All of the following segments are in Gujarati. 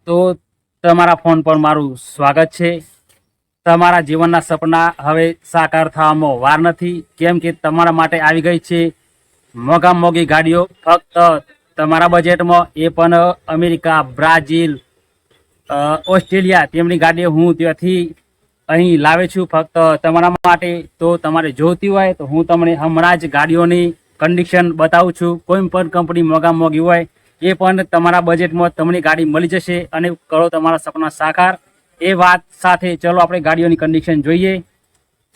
તો તમારા ફોન પર મારું સ્વાગત છે. તમારા જીવનના સપના હવે સાકાર થવામાં વાર નથી, કેમ કે તમારા માટે આવી ગઈ છે મોંઘા મોંઘી ગાડીઓ ફક્ત તમારા બજેટમાં, એ પણ અમેરિકા, બ્રાઝિલ, ઓસ્ટ્રેલિયા તેમની ગાડીઓ હું ત્યાંથી અહીં લાવે છું ફક્ત તમારા માટે. તો તમારે જોઈતી હોય તો હું તમને હમણાં જ ગાડીઓની કન્ડિશન બતાવું છું. કોઈ પણ કંપની મોંઘા મોંઘી હોય એ પણ તમારા બજેટમાં તમને ગાડી મળી જશે અને કરો તમારા સપના સાકાર. એ વાત સાથે ચલો આપણે ગાડીઓની કન્ડિશન જોઈએ.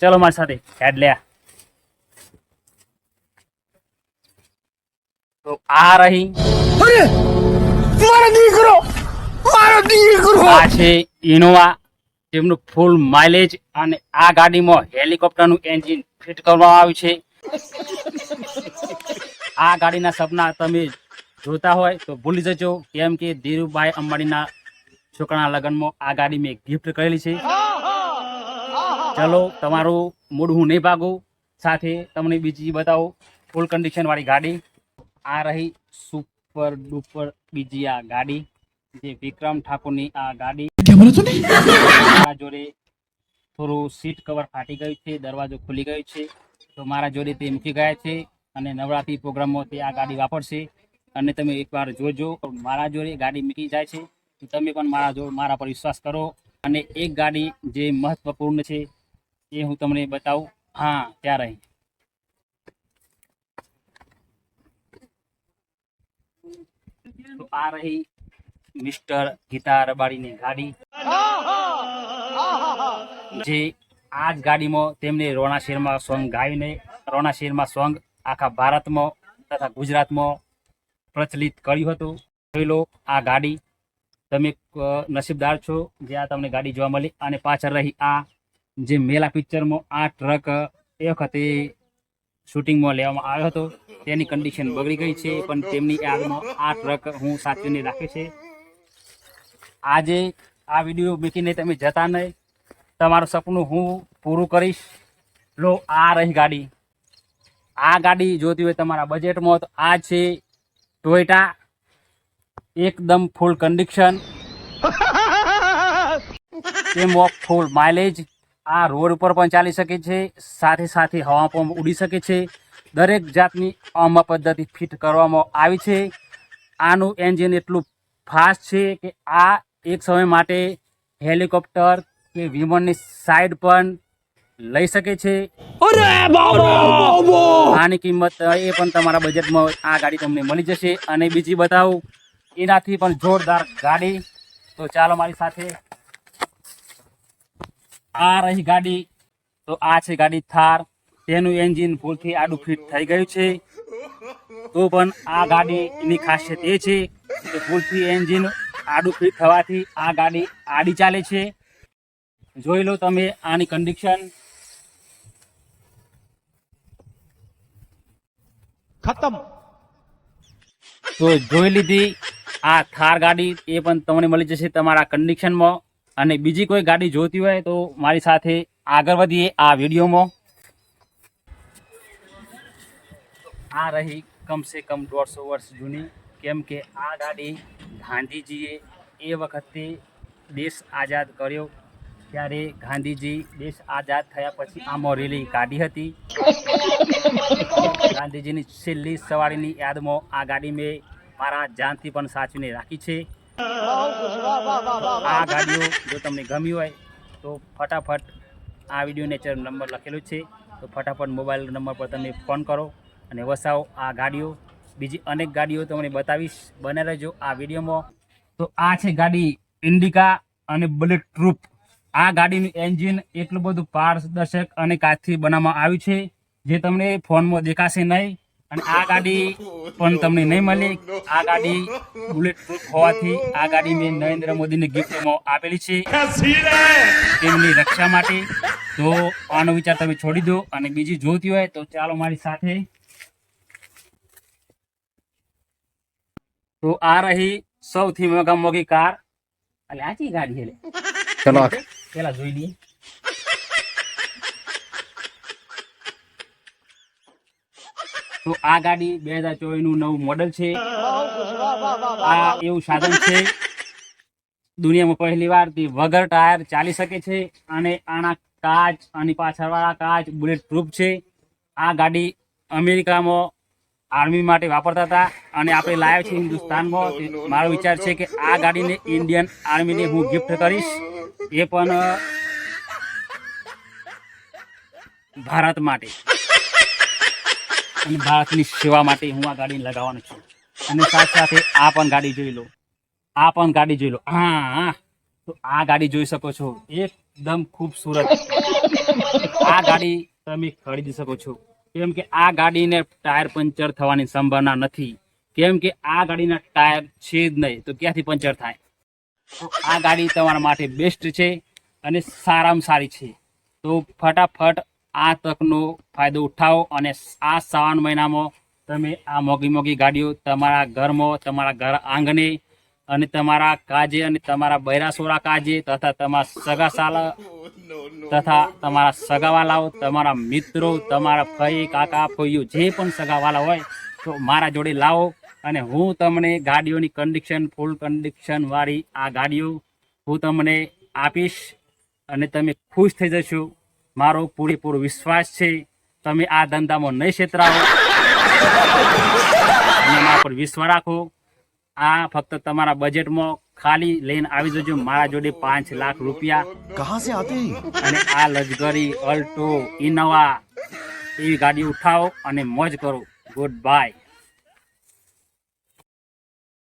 ચલો મારી સાથે હેડ લે. તો આ રહી, આ છે ઇનોવા, જેમનું ફૂલ માઇલેજ, અને આ ગાડીમાં હેલિકોપ્ટરનું એન્જિન ફિટ કરવામાં આવ્યું છે. આ ગાડીના સપના તમે જોતા હોય તો ભૂલી જજો, કેમ કે ધીરુભાઈ અંબાણીના છોકરાના લગ્નમાં આ ગાડી મેં ગિફ્ટ કરેલી છે. ચલો તમારું મૂડ હું નહીં ભાગું, સાથે તમને બીજી બતાવું ફૂલ કન્ડિશન વાળી ગાડી. આ રહી સુપર ડુપર બીજી આ ગાડી, જે વિક્રમ ઠાકોરની આ ગાડી. મારા જોડે થોડું સીટ કવર ફાટી ગયું છે, દરવાજો ખુલી ગયો છે, તો મારા જોડે તે મૂકી ગયા છે અને નવરાત્રી પ્રોગ્રામમાં તે આ ગાડી વાપરશે. અને તમે એકવાર જોજો, મારા જોડે ગાડી મૂકી જાય છે તો તમે પણ મારા પર વિશ્વાસ કરો. અને એક ગાડી જે મહત્વપૂર્ણ છે એ હું તમને બતાવું. હા, ત્યાં રહી. તો આ રહી મિસ્ટર ગીતા રબાડીની ગાડી, જે આ જ ગાડીમાં તેમને રોણા શેરમાં સોંગ ગાઈને રોણા શેરમાં સોંગ આખા ભારતમાં તથા ગુજરાતમાં પ્રચલિત કર્યું હતું. જોઈ લો આ ગાડી, તમે નસીબદાર છો જે આ તમને ગાડી જોવા મળી. અને પાછળ રહી આ જે મેલા પિક્ચરમાં આ ટ્રક એ વખતે શૂટિંગમાં લેવામાં આવ્યો હતો, તેની કન્ડિશન બગડી ગઈ છે, પણ તેમની યાદમાં આ ટ્રક હું સાચવીને રાખે છે. આજે આ વિડીયો મૂકીને તમે જતા નહીં, તમારું સપનું હું પૂરું કરીશ. લો આ રહી ગાડી. આ ગાડી જોતી હોય તમારા બજેટમાં તો આ છે ટોયોટા, એકદમ ફૂલ કન્ડિશન, તેમાં ફૂલ માઇલેજ. આ રોડ ઉપર પણ ચાલી શકે છે, સાથે સાથે હવા પણ ઉડી શકે છે. દરેક જાતની આમાં પદ્ધતિ ફિટ કરવામાં આવી છે. આનું એન્જિન એટલું ફાસ્ટ છે કે આ એક સમય માટે હેલિકોપ્ટર કે વિમાનની સાઈડ પણ લઈ શકે છે. આની કિંમત એ પણ તમારા બજેટમાં આ ગાડી તમને મળી જશે. અને બીજી બતાવું એનાથી પણ જોરદાર ગાડી, તો ચાલો મારી સાથે. આ રહી ગાડી, તો આ છે ગાડી થાર. તેનું એન્જિન ભૂલથી આડું ફિટ થઈ ગયું છે, તો પણ આ ગાડીની ખાસિયત એ છે કે ભૂલથી એન્જિન આડું ફિટ થવાથી આ ગાડી આડી ચાલે છે. જોઈ લો તમે આની કન્ડિશન. खत्म। તો જોઈ લીધી આ થાર ગાડી, એ પણ તમને મળી જશે તમારા કન્ડિશનમાં. અને બીજી કોઈ ગાડી જોતી હોય તો મારી સાથે આગળ વધીએ આ વિડીયોમાં. આ રહી કમસે કમ 150 વર્ષ જૂની, કેમ કે આ ગાડી ગાંધીજીએ એ વખતે દેશ આઝાદ કર્યો ત્યારે ગાંધીજી દેશ આઝાદ થયા પછી આમાં રેલી કાઢી હતી. ગાંધીજીની છેલ્લી સવારીની યાદમાં આ ગાડી મેં મારા જાનથી પણ સાચવીને રાખી છે. આ ગાડીઓ જો તમને ગમી હોય તો ફટાફટ આ વિડીયો નેચર નંબર લખેલો છે, તો ફટાફટ મોબાઈલ નંબર પર તમે ફોન કરો અને વસાવો આ ગાડીઓ. બીજી અનેક ગાડીઓ તમને બતાવીશ, બને રહેજો આ વિડીયોમાં. તો આ છે ગાડી ઇન્ડિકા અને બુલેટ ટ્રુપ. આ ગાડીનું એન્જિન એટલું બધું પારદર્શક અને કાચથી બનાવવામાં આવ્યું છે જે તમને ફોનમાં દેખાશે નહીં. અને આ ગાડી પણ તમને નહીં મળે. આ ગાડી બુલેટ પ્રૂફ હોવાથી આ ગાડી મેં નરેન્દ્ર મોદીની ગિફ્ટમાં આપેલી છે તેમની રક્ષા માટે. તો આનો વિચાર તમે છોડી દો અને બીજી જોતી હોય તો ચાલો મારી સાથે. તો આ રહી સૌથી મોંઘા મોંઘી કાર. એટલે આચી ગાડી છે, ચલો પેલા જોઈ લઈએ. તો આ ગાડી 2024 નું નવું મોડેલ છે. આ એવું સાધન છે દુનિયામાં પહેલી વાર તે વગર ટાયર ચાલી શકે છે અને આના કાચ અને પાછળવાળા કાચ બુલેટ પ્રૂફ છે. આ ગાડી અમેરિકામાં આર્મી માટે વાપરતા હતા અને આપણે લાવ્યા છે હિન્દુસ્તાનમાં. મારો વિચાર છે કે આ ગાડીને ઇન્ડિયન આર્મીને હું ગિફ્ટ કરીશ, એ પણ ભારત માટે અને ભારતની સેવા માટે હું આ ગાડી લગાવવાનો છું. અને સાથે સાથે આ પણ ગાડી જોઈ લો, આ પણ ગાડી જોઈ લો. હા, તો આ ગાડી જોઈ શકો છો, એકદમ ખૂબસૂરત. આ ગાડી તમે ખરીદી શકો છો, કેમ કે આ ગાડીને ટાયર પંચર થવાની સંભાવના નથી, કેમ કે આ ગાડીના ટાયર છે જ નહીં તો ક્યાંથી પંચર થાય. તો આ ગાડી તમારા માટે બેસ્ટ છે અને સારામાં સારી છે. તો ફટાફટ આ તકનો ફાયદો ઉઠાવો અને આ શ્રાવણ મહિનામાં તમે આ મોંઘી મોંઘી ગાડીઓ તમારા ઘરમાં, તમારા ઘર આંગણે અને તમારા કાજે અને તમારા બૈરાસોરા કાજે તથા તમારા સગાસાલા તથા તમારા સગાવાલાઓ, તમારા મિત્રો, તમારા ફઈ કાકા ફોઈઓ જે પણ સગાવાલા હોય તો મારા જોડે લાવો અને હું તમને ગાડીઓની કન્ડિશન, ફૂલ કન્ડિશનવાળી આ ગાડીઓ હું તમને આપીશ અને તમે ખુશ થઈ જશો. મારો પૂરેપૂરો વિશ્વાસ છે. તમે આ ધંધામાં નહીં છેતરાવો અને મારા પર વિશ્વાસ રાખો. આ ફક્ત તમારા બજેટમાં ખાલી લઈને આવી જજો. મારા જોડે 5 લાખ રૂપિયા कहाँ से आते हैं? અને આ લક્ઝરી, અલ્ટો, ઇનોવા એવી ગાડી ઉઠાવો અને મોજ કરો. Good bye.